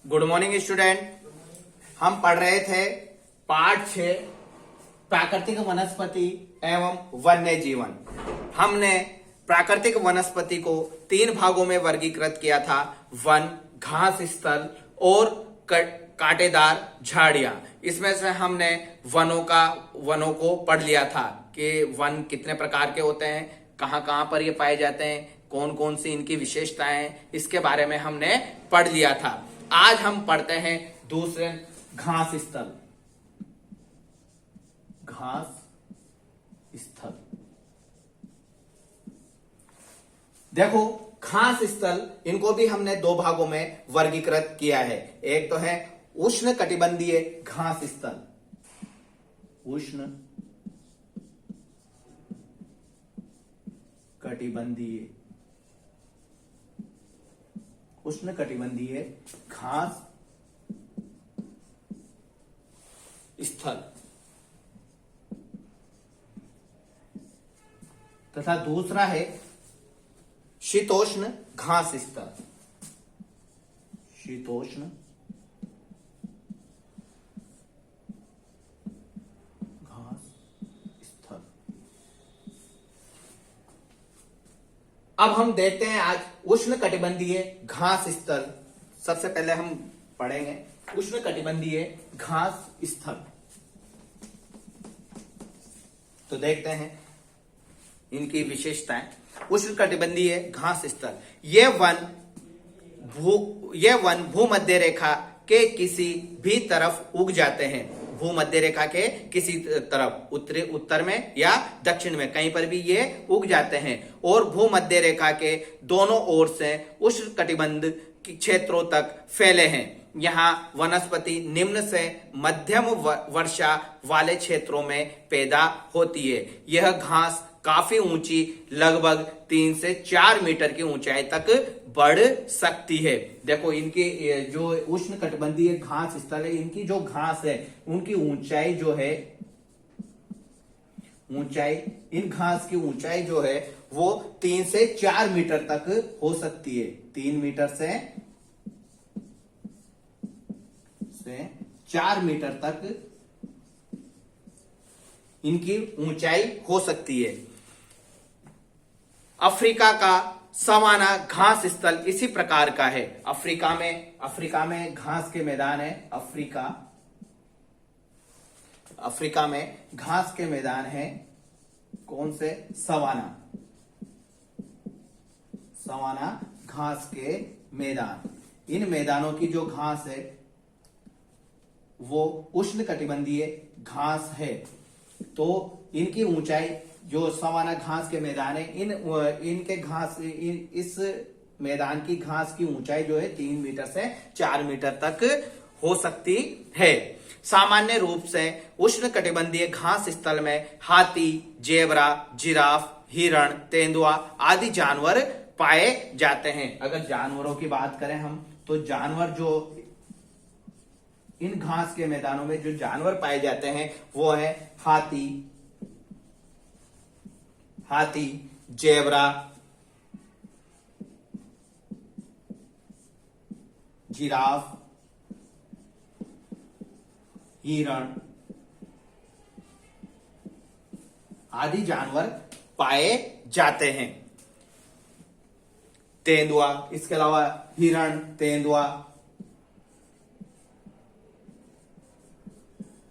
Good morning student. हम पढ़ रहे थे पाठ 6 प्राकृतिक वनस्पति एवं वन्य जीवन। हमने प्राकृतिक वनस्पति को 3 भागों में वर्गीकृत किया था, वन, घास स्थल और कांटेदार झाड़ियां। इसमें से हमने वनों को पढ़ लिया था कि वन कितने प्रकार के होते हैं, कहां कहां पर ये पाए जाते हैं, कौन कौन सी इनकी विशेषताएं हैं, इसके बारे में हमने पढ़ लिया था। आज हम पढ़ते हैं दूसरे घास स्थल। घास स्थल देखो, घास स्थल इनको भी हमने 2 भागों में वर्गीकृत किया है। एक तो है उष्ण कटिबंधीय घास स्थल, उष्ण कटिबंधीय घास स्थल तथा दूसरा है शीतोष्ण घास स्थल। शीतोष्ण घास स्थल। अब हम देखते हैं आज उष्ण कटिबंधीय घास स्थल। सबसे पहले हम पढ़ेंगे उष्ण कटिबंधीय घास स्थल। तो देखते हैं इनकी विशेषताएं। उष्ण कटिबंधीय घास स्थल, ये वन भूमध्य रेखा के किसी भी तरफ उग जाते हैं। भूमध्य रेखा के किसी तरफ, उत्तर में या दक्षिण में, कहीं पर भी ये उग जाते हैं और भूमध्य रेखा के दोनों ओर से उष्ण कटिबंध क्षेत्रों तक फैले हैं। यहाँ वनस्पति निम्न से मध्यम वर्षा वाले क्षेत्रों में पैदा होती है। यह घास काफी ऊंची, लगभग 3 से 4 मीटर की ऊंचाई तक बढ़ सकती है। देखो, इनकी जो उष्ण कटिबंधीय घास स्थल है, इनकी जो घास है उनकी ऊंचाई जो है, इन घास की ऊंचाई जो है वो 3 से 4 मीटर तक हो सकती है। 3 मीटर से 4 मीटर तक इनकी ऊंचाई हो सकती है। अफ्रीका का सवाना घास स्थल इसी प्रकार का है। अफ्रीका में घास के मैदान है। अफ्रीका में घास के मैदान है। कौन से? सवाना घास के मैदान। इन मैदानों की जो घास है वो उष्ण कटिबंधीय घास है। तो इनकी ऊंचाई, जो सवाना घास के मैदान है, इस मैदान की घास की ऊंचाई जो है 3 मीटर से 4 मीटर तक हो सकती है। सामान्य रूप से उष्ण कटिबंधीय घास स्थल में हाथी, जेबरा, जिराफ, हिरण, तेंदुआ आदि जानवर पाए जाते हैं। अगर जानवरों की बात करें हम, तो जानवर जो इन घास के मैदानों में जो जानवर पाए जाते हैं वो है हाथी, जेबरा, जिराफ, हिरण आदि जानवर पाए जाते हैं। तेंदुआ, इसके अलावा हिरण, तेंदुआ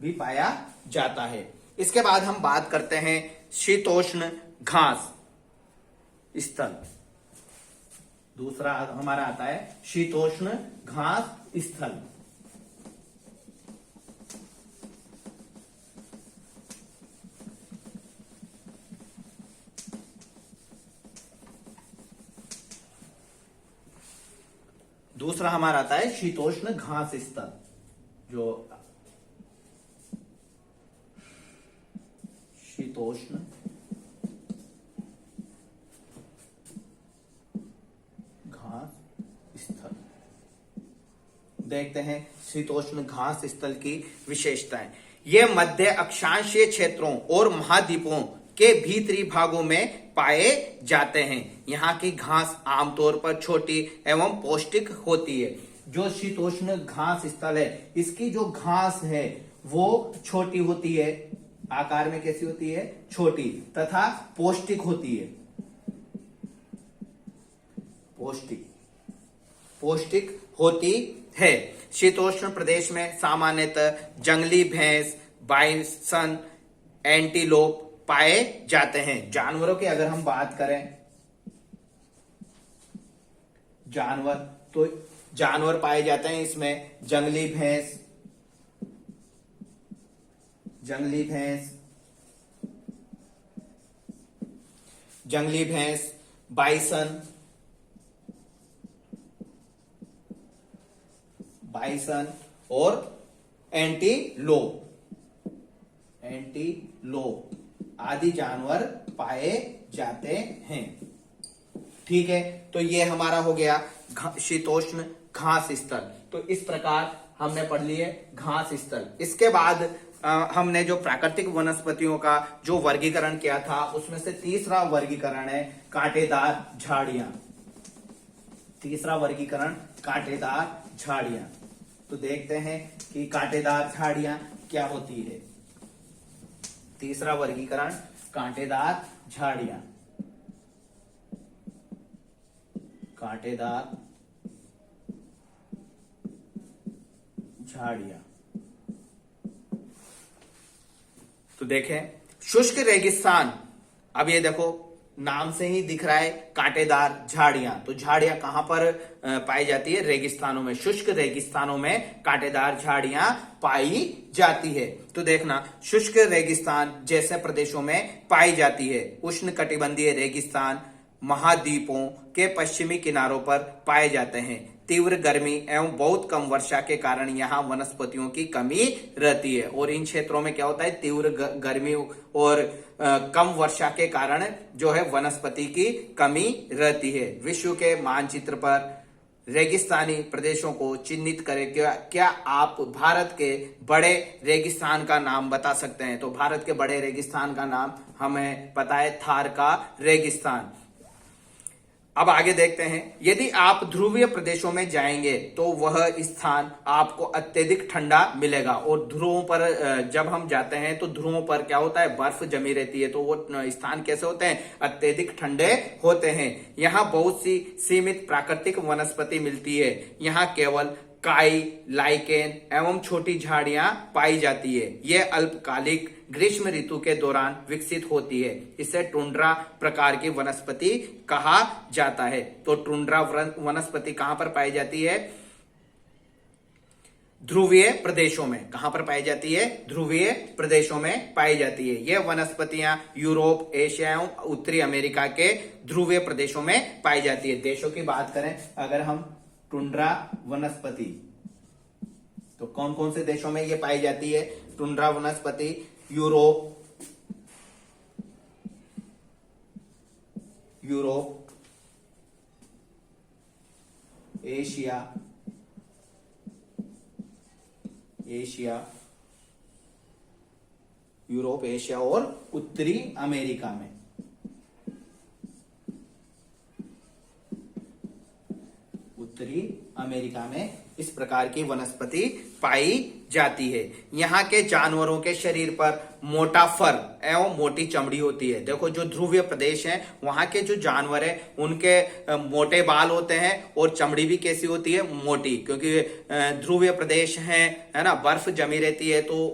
भी पाया जाता है। इसके बाद हम बात करते हैं शीतोष्ण घास स्थल। दूसरा हमारा आता है शीतोष्ण घास स्थल। दूसरा हमारा आता है शीतोष्ण घास स्थल। जो शीतोष्ण घास स्थल। देखते हैं शीतोष्ण घास स्थल की विशेषताएं। ये मध्य अक्षांशीय क्षेत्रों और महाद्वीपों के भीतरी भागों में पाए जाते हैं। यहाँ की घास आमतौर पर छोटी एवं पौष्टिक होती है। जो शीतोष्ण घास स्थल है, इसकी जो घास है वो छोटी होती है, आकार में कैसी होती है, छोटी, तथा पौष्टिक होती है, पौष्टिक होती है। शीतोष्ण प्रदेश में सामान्यतः जंगली भैंस, बाइसन, एंटीलोप पाए जाते हैं। जानवरों की अगर हम बात करें, जानवर, तो जानवर पाए जाते हैं इसमें जंगली भैंस, जंगली भैंस, बाइसन और एंटीलोप आदि जानवर पाए जाते हैं। ठीक है, तो ये हमारा हो गया शीतोष्ण घास स्थल। तो इस प्रकार हमने पढ़ लिए घास स्थल। इसके बाद हमने जो प्राकृतिक वनस्पतियों का जो वर्गीकरण किया था, उसमें से तीसरा वर्गीकरण है कांटेदार झाड़ियां। तीसरा वर्गीकरण कांटेदार झाड़ियां। तो देखते हैं कि कांटेदार झाड़ियां क्या होती है। तीसरा वर्गीकरण कांटेदार झाड़ियां। कांटेदार झाड़ियां। तो देखें, शुष्क रेगिस्तान, अब ये देखो नाम से ही दिख रहा है कांटेदार झाड़ियां। तो झाड़ियां कहां पर पाई जाती है, रेगिस्तानों में, शुष्क रेगिस्तानों में कांटेदार झाड़ियां पाई जाती है। तो देखना, शुष्क रेगिस्तान जैसे प्रदेशों में पाई जाती है। उष्णकटिबंधीय रेगिस्तान महाद्वीपों के पश्चिमी किनारों पर पाए जाते हैं। तीव्र गर्मी एवं बहुत कम वर्षा के कारण यहाँ वनस्पतियों की कमी रहती है। और इन क्षेत्रों में क्या होता है, तीव्र गर्मी और कम वर्षा के कारण जो है वनस्पति की कमी रहती है। विश्व के मानचित्र पर रेगिस्तानी प्रदेशों को चिन्हित करें। क्या आप भारत के बड़े रेगिस्तान का नाम बता सकते हैं? तो भारत के बड़े रेगिस्तान का नाम हमें पता है, थार का रेगिस्तान। अब आगे देखते हैं, यदि आप ध्रुवीय प्रदेशों में जाएंगे तो वह स्थान आपको अत्यधिक ठंडा मिलेगा। और ध्रुवों पर जब हम जाते हैं तो ध्रुवों पर क्या होता है, बर्फ जमी रहती है। तो वो स्थान कैसे होते हैं, अत्यधिक ठंडे होते हैं। यहाँ बहुत सी सीमित प्राकृतिक वनस्पति मिलती है। यहाँ केवल काई, लाइकेन एवं छोटी झाड़ियां पाई जाती है। यह अल्पकालिक ग्रीष्म ऋतु के दौरान विकसित होती है। इसे टुंड्रा प्रकार की वनस्पति कहा जाता है। तो टुंड्रा वनस्पति कहां पर पाई जाती है, ध्रुवीय प्रदेशों में। कहां पर पाई जाती है, ध्रुवीय प्रदेशों में पाई जाती है। यह वनस्पतियां यूरोप, एशिया एवं उत्तरी अमेरिका के ध्रुवीय प्रदेशों में पाई जाती है। देशों की बात करें अगर हम, टुंड्रा वनस्पति, तो कौन कौन से देशों में ये पाई जाती है टुंड्रा वनस्पति? यूरोप, एशिया, यूरोप, एशिया और उत्तरी अमेरिका में। उत्तरी अमेरिका में इस प्रकार की वनस्पति पाई जाती है। यहाँ के जानवरों के शरीर पर मोटा फर एवं मोटी चमड़ी होती है। देखो, जो ध्रुवीय प्रदेश है वहां के जो जानवर है उनके मोटे बाल होते हैं और चमड़ी भी कैसी होती है, मोटी, क्योंकि ध्रुवीय प्रदेश है ना, बर्फ जमी रहती है। तो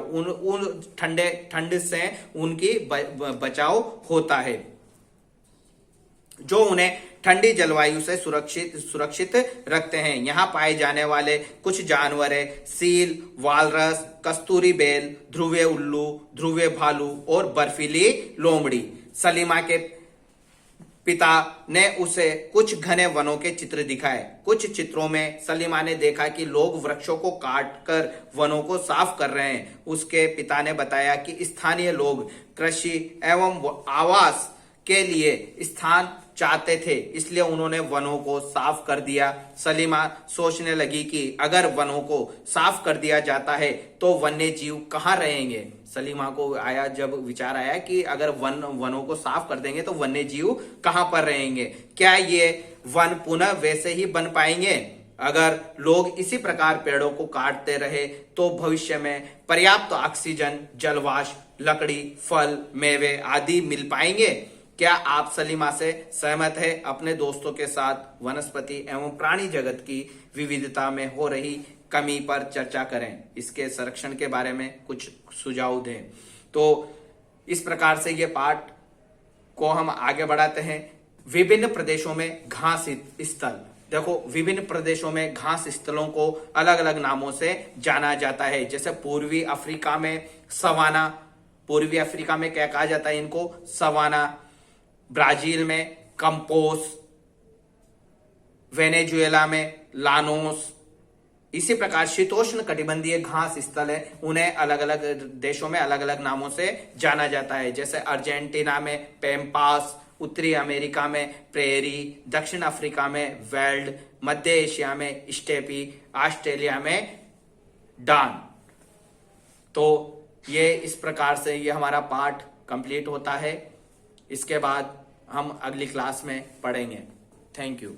उन ठंड से उनकी बचाव होता है, जो उन्हें ठंडी जलवायु से सुरक्षित रखते हैं। यहाँ पाए जाने वाले कुछ जानवर है सील, वालरस, कस्तूरी बेल, ध्रुवीय उल्लू, ध्रुवीय भालू और बर्फीली लोमड़ी। सलीमा के पिता ने उसे कुछ घने वनों के चित्र दिखाए। कुछ चित्रों में सलीमा ने देखा कि लोग वृक्षों को काटकर वनों को साफ कर रहे हैं। उसके पिता ने बताया कि स्थानीय लोग कृषि एवं आवास के लिए स्थान चाहते थे, इसलिए उन्होंने वनों को साफ कर दिया। सलीमा सोचने लगी कि अगर वनों को साफ कर दिया जाता है तो वन्य जीव कहाँ रहेंगे। सलीमा को जब विचार आया कि अगर वनों को साफ कर देंगे तो वन्य जीव कहाँ पर रहेंगे, क्या ये वन पुनः वैसे ही बन पाएंगे? अगर लोग इसी प्रकार पेड़ों को काटते रहे तो भविष्य में पर्याप्त ऑक्सीजन, जलवाष्प, लकड़ी, फल, मेवे आदि मिल पाएंगे। क्या आप सलीमा से सहमत है? अपने दोस्तों के साथ वनस्पति एवं प्राणी जगत की विविधता में हो रही कमी पर चर्चा करें, इसके संरक्षण के बारे में कुछ सुझाव दें। तो इस प्रकार से ये पाठ को हम आगे बढ़ाते हैं। विभिन्न प्रदेशों में घास स्थल, देखो विभिन्न प्रदेशों में घास स्थलों को अलग अलग नामों से जाना जाता है। जैसे पूर्वी अफ्रीका में सवाना, पूर्वी अफ्रीका में क्या कहा जाता है इनको? सवाना। ब्राजील में कंपोस, वेनेजुएला में लानोस। इसी प्रकार शीतोष्ण कटिबंधीय घास स्थल है, उन्हें अलग अलग देशों में अलग अलग नामों से जाना जाता है। जैसे अर्जेंटीना में पेम्पास, उत्तरी अमेरिका में प्रेरी, दक्षिण अफ्रीका में वेल्ड, मध्य एशिया में स्टेपी, ऑस्ट्रेलिया में डान। तो ये इस प्रकार से ये हमारा पाठ कंप्लीट होता है। इसके बाद हम अगली क्लास में पढ़ेंगे। Thank you.